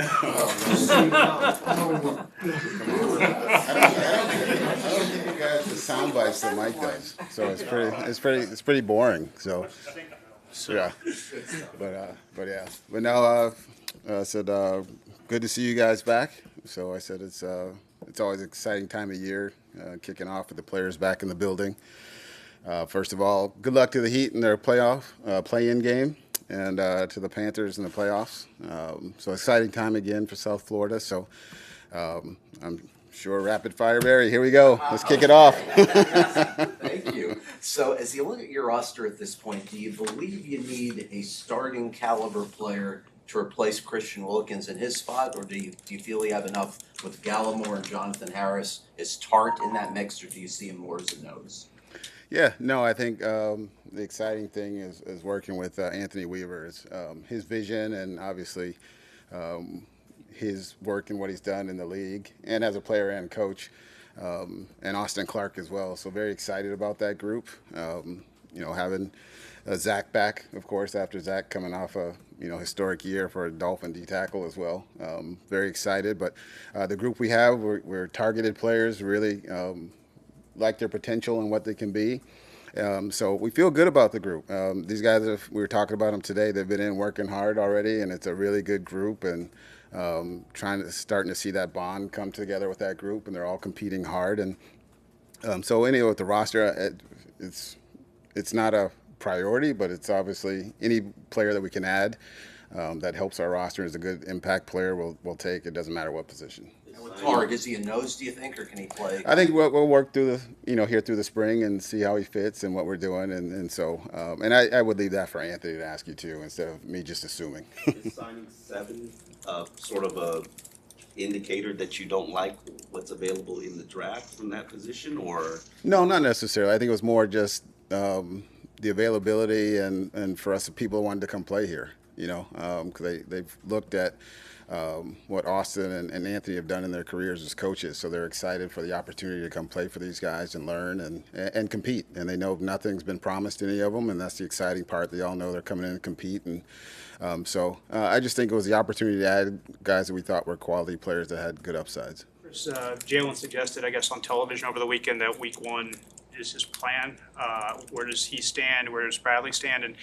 I don't think you guys the sound bites that Mike does, so it's pretty boring. So yeah, but now I said good to see you guys back. So I said it's always an exciting time of year, kicking off with the players back in the building. First of all, good luck to the Heat in their play-in game, and to the Panthers in the playoffs. So exciting time again for South Florida. So I'm sure rapid fire, Barry. Here we go. Let's kick it off. Thank you. So as you look at your roster at this point, do you believe you need a starting caliber player to replace Christian Wilkins in his spot, or do you feel you have enough with Gallimore and Jonathan Harris? Is Tart in that mix, or do you see him more as a nose? Yeah, no, I think the exciting thing is working with Anthony Weaver. His vision and obviously his work and what he's done in the league and as a player and coach, and Austin Clark as well. So very excited about that group. Having Zach back, of course, after Zach coming off a historic year for a Dolphin D tackle as well. Very excited, but the group we have, we're targeted players, really like their potential and what they can be. So we feel good about the group. These guys, we were talking about them today, they've been in working hard already, and it's a really good group, and starting to see that bond come together with that group, and they're all competing hard. And so anyway, with the roster, it's not a priority, but it's obviously any player that we can add that helps our roster is a good impact player we'll take. It doesn't matter what position. Targ, is he a nose, do you think, or can he play? I think we'll work through here through the spring and see how he fits and what we're doing, and so I would leave that for Anthony to ask you too, instead of me just assuming. Is signing 7 sort of a indicator that you don't like what's available in the draft from that position, or? No, not necessarily. I think it was more just the availability and for us, the people who wanted to come play here. Because they've looked at what Austin and Anthony have done in their careers as coaches, so they're excited for the opportunity to come play for these guys and learn and compete. And they know nothing's been promised to any of them, and that's the exciting part. They all know they're coming in and compete, and I just think it was the opportunity to add guys that we thought were quality players that had good upsides. Chris, Jalen suggested, I guess, on television over the weekend that week 1 is his plan. Where does he stand? Where does Bradley stand? And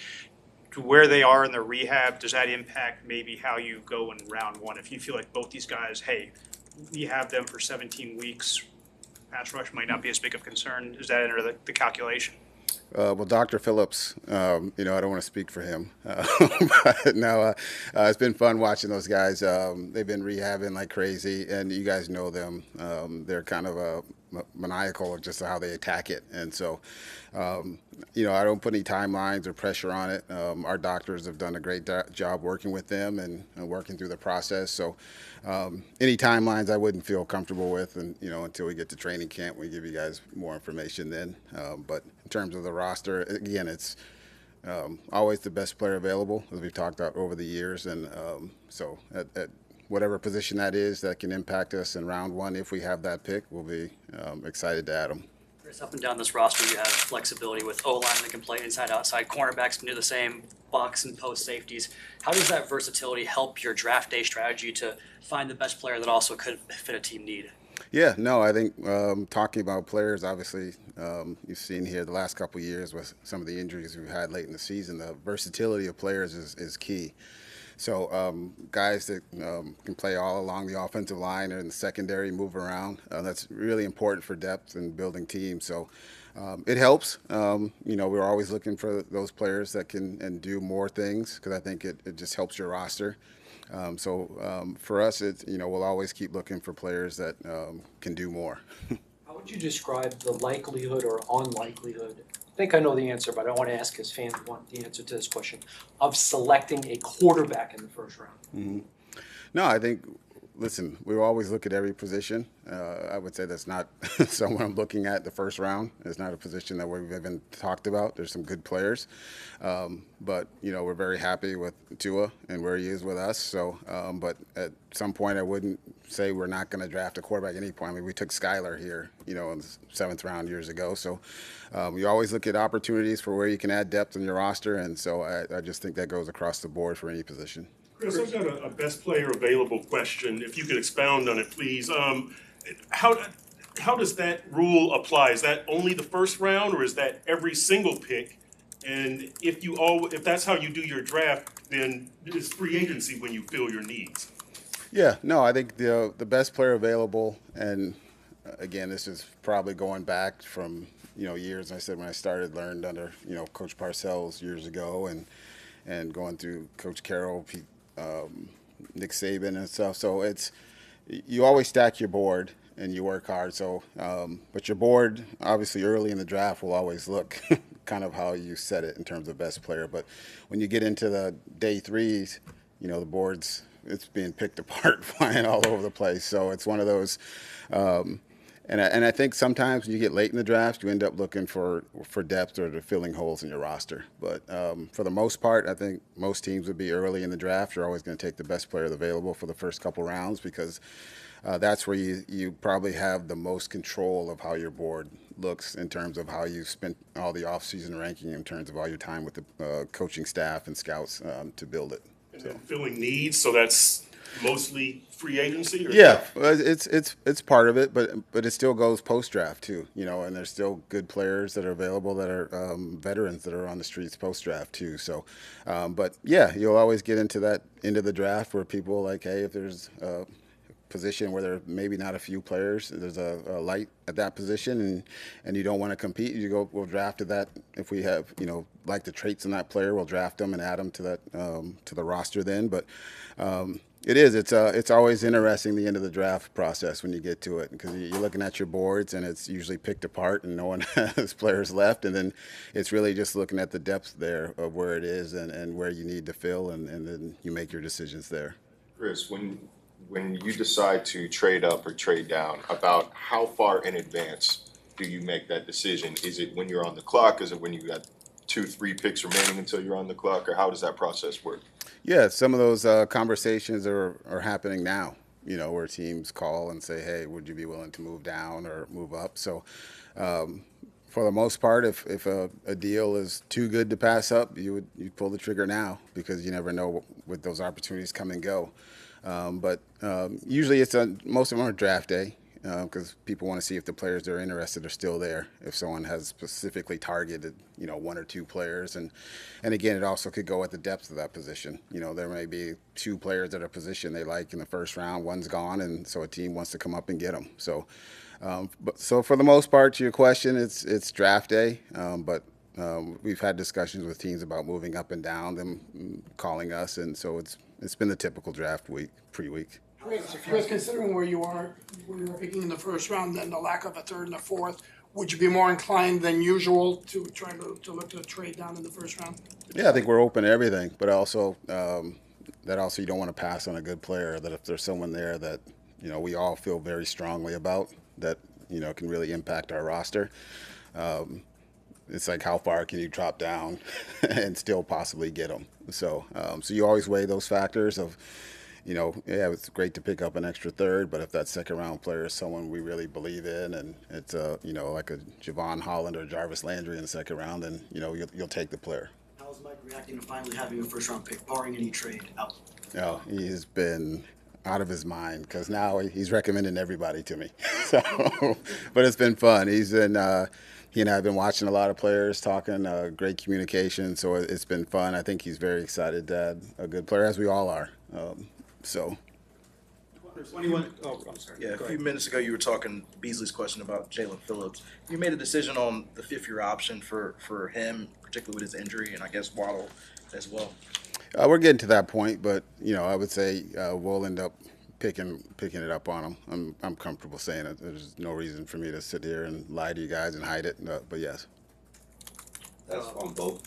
to where they are in their rehab, does that impact maybe how you go in round 1? If you feel like both these guys, hey, we have them for 17 weeks, pass rush might not be as big of a concern. Does that enter the calculation? Well, Dr. Phillips, I don't want to speak for him, but no, it's been fun watching those guys. They've been rehabbing like crazy, and you guys know them. They're kind of maniacal of just how they attack it, and so I don't put any timelines or pressure on it. Our doctors have done a great job working with them and working through the process. So any timelines I wouldn't feel comfortable with, and until we get to training camp, we give you guys more information then. But in terms of the roster, again, it's always the best player available, as we've talked about over the years, and so at whatever position that is that can impact us in round 1, if we have that pick, we'll be excited to add them. Chris, up and down this roster, you have flexibility with O-line that can play inside, outside. Cornerbacks can do the same, box and post safeties. How does that versatility help your draft day strategy to find the best player that also could fit a team need? Yeah, no, I think talking about players, obviously, you've seen here the last couple of years with some of the injuries we've had late in the season, the versatility of players is key. So guys that can play all along the offensive line or in the secondary, move around, that's really important for depth and building teams. So it helps. We're always looking for those players that can and do more things, because I think it just helps your roster. For us, we'll always keep looking for players that can do more. How would you describe the likelihood or unlikelihood? I think I know the answer, but I want to ask his fans want the answer to this question, of selecting a quarterback in the first round. Mm-hmm. No, I think, listen, we always look at every position. I would say that's not someone I'm looking at the first round. It's not a position that we've even talked about. There's some good players. But we're very happy with Tua and where he is with us. So, but at some point, I wouldn't say we're not going to draft a quarterback at any point. I mean, we took Skyler here, in the 7th round years ago. So you always look at opportunities for where you can add depth in your roster. And so I just think that goes across the board for any position. Chris, I've got a best player available question. If you could expound on it, please. How does that rule apply? Is that only the first round, or is that every single pick? And if that's how you do your draft, then it's free agency when you fill your needs. Yeah, no, I think the best player available, and again, this is probably going back from years. I said when I started, learned under Coach Parcells years ago, and going through Coach Carroll, Nick Saban and stuff. So you always stack your board and you work hard. So, but your board obviously early in the draft will always look kind of how you set it in terms of best player. But when you get into the day threes, the board's it's being picked apart, flying all over the place. So it's one of those. And I think sometimes when you get late in the draft, you end up looking for depth or to filling holes in your roster. But for the most part, I think most teams would be early in the draft. You're always going to take the best player available for the first couple rounds because that's where you probably have the most control of how your board looks in terms of how you spent all the offseason ranking, in terms of all your time with the coaching staff and scouts to build it. And then filling needs, so that's mostly free agency? Or Yeah, it's part of it, but it still goes post draft too, and there's still good players that are available that are veterans that are on the streets post draft too. So, but yeah, you'll always get into that end of the draft where people are like, hey, if there's a position where there are maybe not a few players, there's a light at that position, and you don't want to compete, we'll draft to that. If we have like the traits in that player, we'll draft them and add them to that to the roster then. But it's always interesting the end of the draft process when you get to it, because you're looking at your boards and it's usually picked apart and no one has players left, and then it's really just looking at the depth there of where it is and where you need to fill, and then you make your decisions there. Chris, when you decide to trade up or trade down, about how far in advance do you make that decision? Is it when you're on the clock? Is it when you got 2-3 picks remaining until you're on the clock, or how does that process work? Yeah, some of those conversations are happening now, where teams call and say, hey, would you be willing to move down or move up? So for the most part, if a deal is too good to pass up, you'd pull the trigger now, because you never know what those opportunities come and go. But usually most of them are draft day, because people want to see if the players they're interested are still there. If someone has specifically targeted, one or two players, and again, it also could go at the depth of that position. There may be two players at a position they like in the first round, one's gone, and so a team wants to come up and get them. So, so for the most part, to your question, it's draft day, but we've had discussions with teams about moving up and down, them calling us, and so it's been the typical draft week, pre-week. Chris, considering where you were picking in the first round, then the lack of a third and a fourth, would you be more inclined than usual to try to look to trade down in the first round? Yeah, I think we're open to everything, but also you don't want to pass on a good player. That if there's someone there that we all feel very strongly about, that can really impact our roster. It's like, how far can you drop down and still possibly get them? So you always weigh those factors of, it's great to pick up an extra third, but if that second round player is someone we really believe in, and it's like a Javon Holland or Jarvis Landry in the second round, then you'll take the player. How's Mike reacting to finally having a first round pick, barring any trade out? He's been out of his mind, because now he's recommending everybody to me. So, but it's been fun. He's been. He and I have been watching a lot of players, talking, great communication, so it's been fun. I think he's very excited to add a good player, as we all are. So. I'm sorry. Yeah, a few minutes ago you were talking Beasley's question about Jalen Phillips. You made a decision on the fifth-year option for him, particularly with his injury, and I guess Waddle as well. We're getting to that point, but I would say we'll end up picking it up on him. I'm comfortable saying it. There's no reason for me to sit here and lie to you guys and hide it. But yes. That's on both.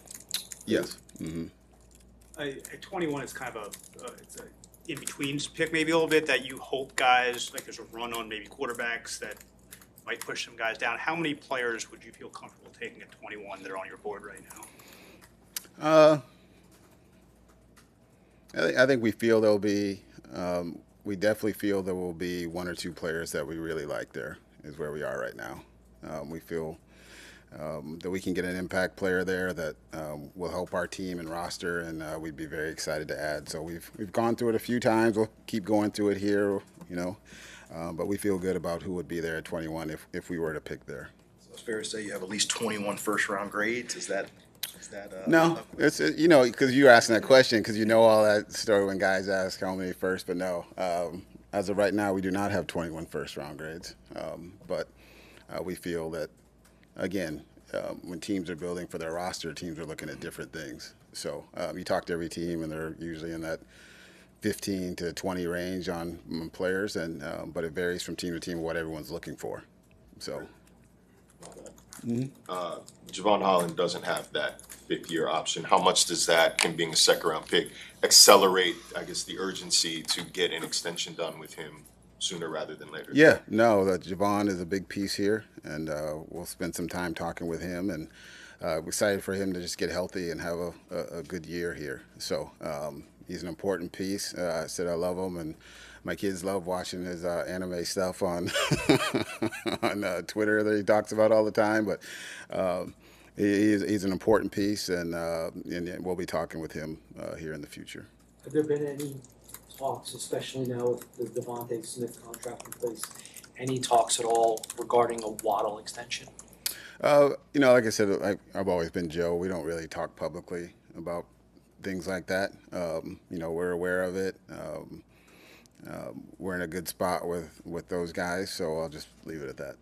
Yes. Mm-hmm. At 21, it's kind of it's a in-between pick maybe a little bit, that you hope guys, like there's a run on maybe quarterbacks that might push some guys down. How many players would you feel comfortable taking at 21 that are on your board right now? I think we feel there'll be, we definitely feel there will be one or two players that we really like. There is where we are right now. We feel that we can get an impact player there that will help our team and roster, and we'd be very excited to add. So we've gone through it a few times. We'll keep going through it here, but we feel good about who would be there at 21 if we were to pick there. So it's fair to say you have at least 21 first-round grades? Is that No, it's because you're asking that question because you know all that story when guys ask how many first, but no. As of right now, we do not have 21 first-round grades, but we feel that, again, when teams are building for their roster, teams are looking at different things. So you talk to every team, and they're usually in that 15 to 20 range on players, but it varies from team to team what everyone's looking for. So. Javon Holland doesn't have that fifth-year option. How much does that, him being a second-round pick, accelerate, I guess, the urgency to get an extension done with him sooner rather than later? Yeah, no, Javon is a big piece here, and we'll spend some time talking with him, and we're excited for him to just get healthy and have a good year here. So he's an important piece. I said I love him, and my kids love watching his anime stuff on on Twitter that he talks about all the time. But he's an important piece, and we'll be talking with him here in the future. Have there been any talks, especially now with the Devontae Smith contract in place, any talks at all regarding a Waddle extension? Like I said, I've always been Joe. We don't really talk publicly about things like that. We're aware of it. We're in a good spot with those guys, so I'll just leave it at that.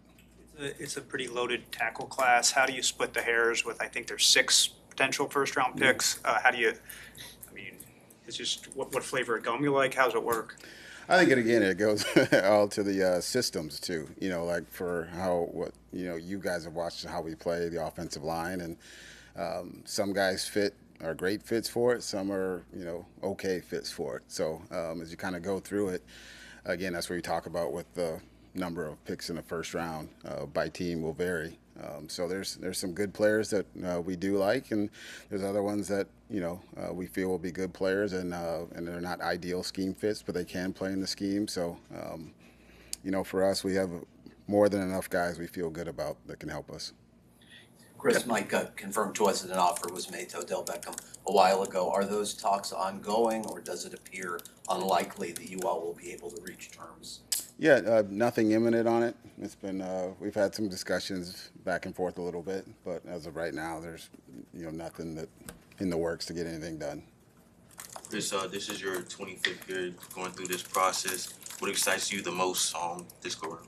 It's a pretty loaded tackle class. How do you split the hairs with, I think there's 6 potential first-round picks? It's just what flavor of gum you like? How does it work? I think it goes all to the systems too. Like for you guys have watched how we play the offensive line, and some guys are great fits for it. Some are okay fits for it. So as you kind of go through it, again, that's where you talk about with the number of picks in the first round by team will vary. So there's some good players that we do like, and there's other ones that we feel will be good players, and they're not ideal scheme fits, but they can play in the scheme. So for us, we have more than enough guys we feel good about that can help us. Chris, Mike confirmed to us that an offer was made to Odell Beckham a while ago. Are those talks ongoing, or does it appear unlikely that you all will be able to reach terms? Yeah, nothing imminent on it. It's been we've had some discussions back and forth a little bit, but as of right now, there's nothing that in the works to get anything done. Chris, this is your 25th year going through this process. What excites you the most on this go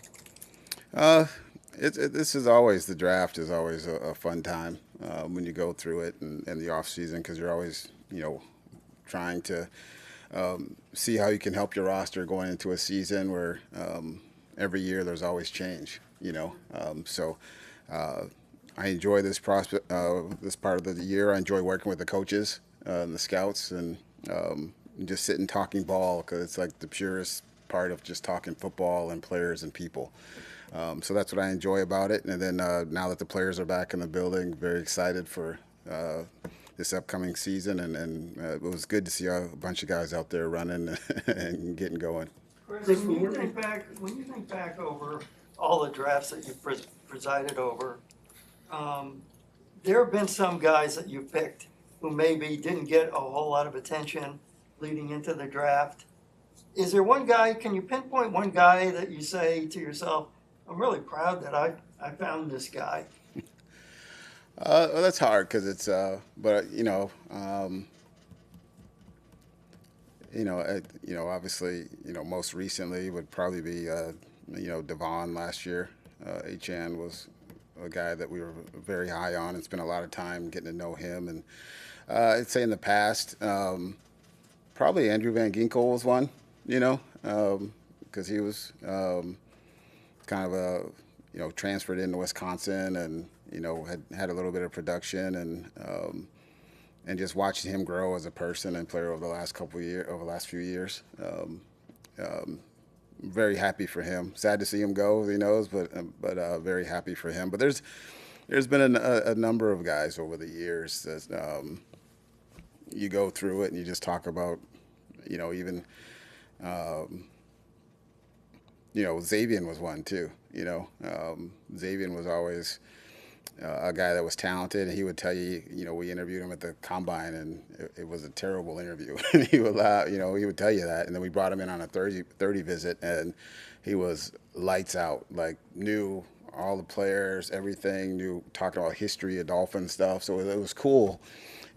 around? This is always, the draft is always a fun time when you go through it and the off season, because you're always trying to see how you can help your roster going into a season where every year there's always change. So I enjoy this prospect, this part of the year. I enjoy working with the coaches and the scouts, and just sitting talking ball, because it's like the purest part of just talking football and players and people. So that's what I enjoy about it. And then now that the players are back in the building, very excited for this upcoming season. And it was good to see a bunch of guys out there running and getting going. Chris, when you think back over all the drafts that you've presided over, there have been some guys that you picked who maybe didn't get a whole lot of attention leading into the draft. Is there one guy, can you pinpoint one guy that you say to yourself, I'm really proud that I found this guy? Well, that's hard because it's, but obviously, most recently would probably be, Devon last year. Achan was a guy that we were very high on and spent a lot of time getting to know him. And I'd say in the past, probably Andrew Van Ginkel was one, because he was kind of transferred into Wisconsin and had a little bit of production, and just watching him grow as a person and player over the last few years. Very happy for him. Sad to see him go, he knows, but very happy for him. But there's been a number of guys over the years that you go through it and you just talk about, even. Xavier was one too. Xavier was always a guy that was talented, and he would tell you, we interviewed him at the combine, and it was a terrible interview. And he would he would tell you that. And then we brought him in on a 30 visit, and he was lights out, like knew all the players, everything, knew, talking about history of Dolphin stuff. So it was cool.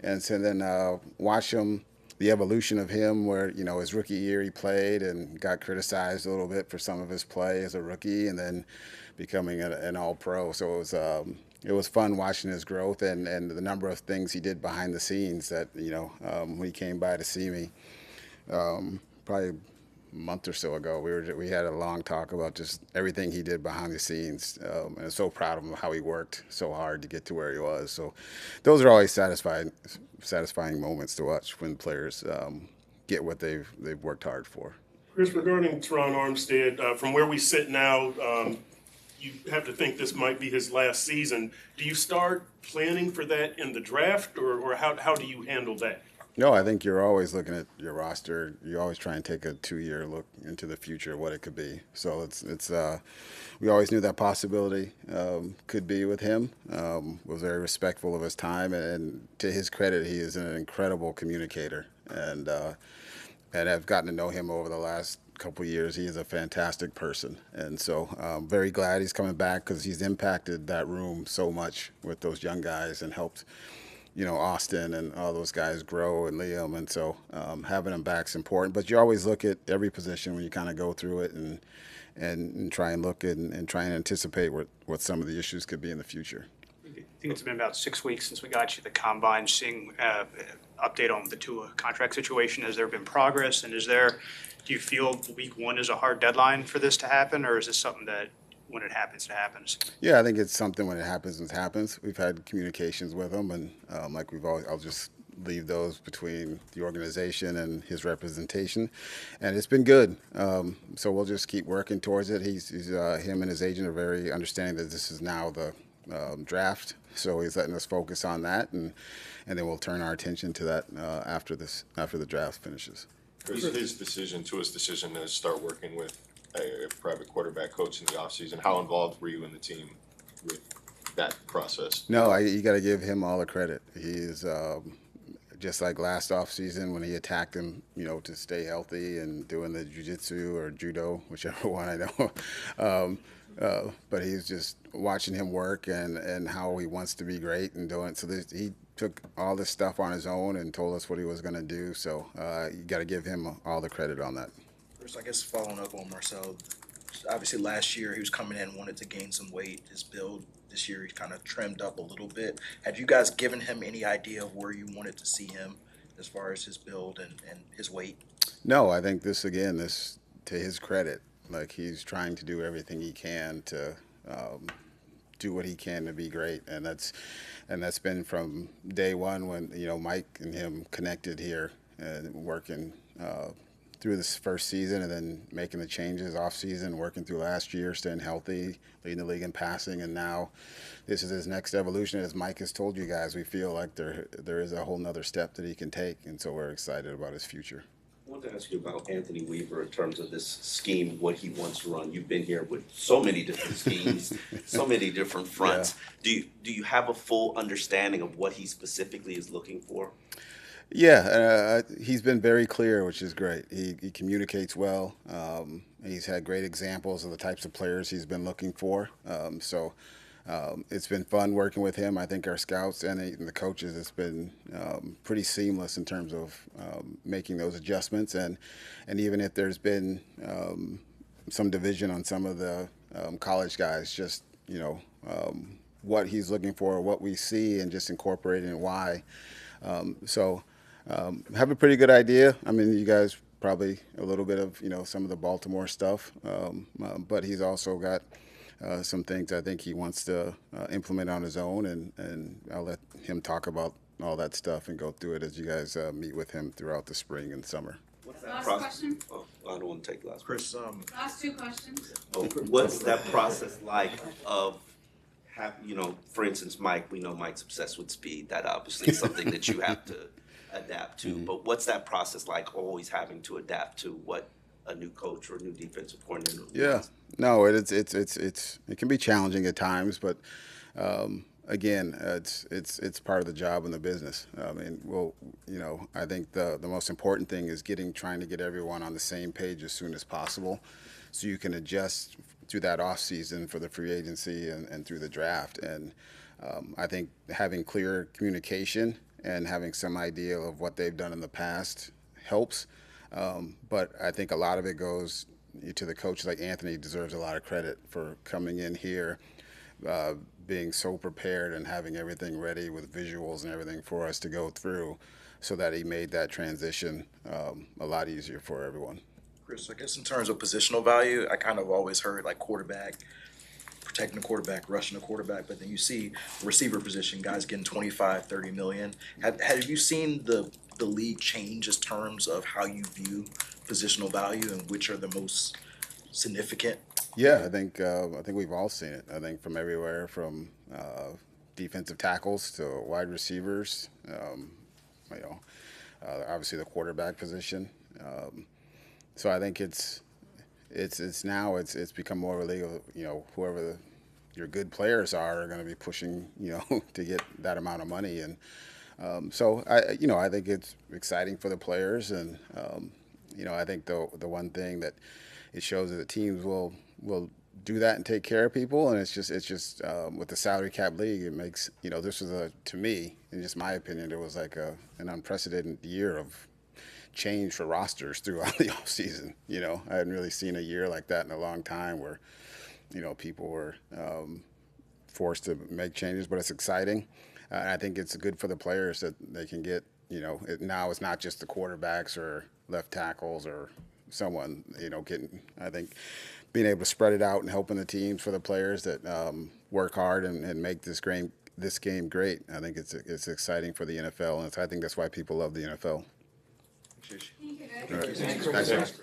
And so then watch him, the evolution of him, where his rookie year he played and got criticized a little bit for some of his play as a rookie, and then becoming an All-Pro. So it was fun watching his growth and the number of things he did behind the scenes that when he came by to see me, probably a month or so ago, we had a long talk about just everything he did behind the scenes, and I'm so proud of him, how he worked so hard to get to where he was. So those are always satisfying moments to watch when players get what they've worked hard for. Chris, regarding Teron Armstead, from where we sit now, you have to think this might be his last season. Do you start planning for that in the draft, or how do you handle that? No, I think you're always looking at your roster. You always try and take a 2-year look into the future, what it could be. So it's we always knew that possibility could be with him. Was very respectful of his time, and to his credit, he is an incredible communicator. And I've gotten to know him over the last couple of years. He is a fantastic person, and so I'm very glad he's coming back, because he's impacted that room so much with those young guys and helped Austin and all those guys grow, and Liam, and so having him back is important. But you always look at every position when you kind of go through it and try and look and try and anticipate what some of the issues could be in the future. I think it's been about 6 weeks since we got you the combine, seeing update on the Tua contract situation. Has there been progress, and do you feel week 1 is a hard deadline for this to happen, or is this something that when it happens, it happens? Yeah, I think it's something when it happens, it happens. We've had communications with him, and like we've always, I'll just leave those between the organization and his representation, and it's been good. So we'll just keep working towards it. Him and his agent are very understanding that this is now the draft, so he's letting us focus on that, and then we'll turn our attention to that after the draft finishes. His decision to start working with a private quarterback coach in the offseason, how involved were you in the team with that process? No, you got to give him all the credit. He's just like last offseason when he attacked him, to stay healthy and doing the jiu-jitsu or judo, whichever one I know. But he's just watching him work and how he wants to be great and doing it. So he took all this stuff on his own and told us what he was going to do. So you got to give him all the credit on that. First, I guess following up on Marcel, obviously last year he was coming in, wanted to gain some weight. His build this year, he kind of trimmed up a little bit. Had you guys given him any idea of where you wanted to see him as far as his build and his weight? No, I think this to his credit, like he's trying to do everything he can to do what he can to be great, and that's been from day one when Mike and him connected here and working through this first season, and then making the changes off season, working through last year, staying healthy, leading the league in passing, and now this is his next evolution. As Mike has told you guys, we feel like there is a whole nother step that he can take, and so we're excited about his future. I want to ask you about Anthony Weaver in terms of this scheme, what he wants to run. You've been here with so many different schemes, so many different fronts. Yeah. Do you have a full understanding of what he specifically is looking for? Yeah, he's been very clear, which is great. He communicates well. He's had great examples of the types of players he's been looking for. So it's been fun working with him. I think our scouts and the coaches, it's been pretty seamless in terms of making those adjustments. And even if there's been some division on some of the college guys, just, what he's looking for, what we see, and just incorporating it, why. Have a pretty good idea. I mean, you guys probably a little bit of, some of the Baltimore stuff, but he's also got some things I think he wants to implement on his own, and I'll let him talk about all that stuff and go through it as you guys meet with him throughout the spring and summer. What's that Last process? question. Oh, I don't want to take the last Chris, Last 2 questions. What's that process like of for instance, Mike, we know Mike's obsessed with speed. That obviously is something that you have to adapt to. But what's that process like, always having to adapt to what a new coach or a new defensive coordinator wants? Yeah, no, it can be challenging at times, but again, it's part of the job and the business. I mean, I think the most important thing is trying to get everyone on the same page as soon as possible, so you can adjust through that off season for the free agency and through the draft. And I think having clear communication and having some idea of what they've done in the past helps. But I think a lot of it goes to the coach. Like Anthony deserves a lot of credit for coming in here, being so prepared and having everything ready with visuals and everything for us to go through, so that he made that transition a lot easier for everyone. Chris, I guess in terms of positional value, I kind of always heard like quarterback, protecting the quarterback, rushing the quarterback, but then you see receiver position, guys getting 25, 30 million. Have you seen the league change in terms of how you view positional value and which are the most significant? Yeah, I think we've all seen it. I think from everywhere, from defensive tackles to wide receivers, obviously the quarterback position. So I think it's become more of a league of, whoever your good players are going to be pushing, to get that amount of money. And so I think it's exciting for the players. And I think the one thing that it shows is that teams will do that and take care of people. And it's just with the salary cap league, it makes, this was to me, in just my opinion, it was like an unprecedented year of change for rosters throughout the offseason. I hadn't really seen a year like that in a long time, where people were forced to make changes. But it's exciting. I think it's good for the players that they can get, now it's not just the quarterbacks or left tackles or someone, getting, I think, being able to spread it out and helping the teams, for the players that work hard and make this game great. I think it's exciting for the NFL, and I think that's why people love the NFL. Appreciate you. All right. Thanks, guys.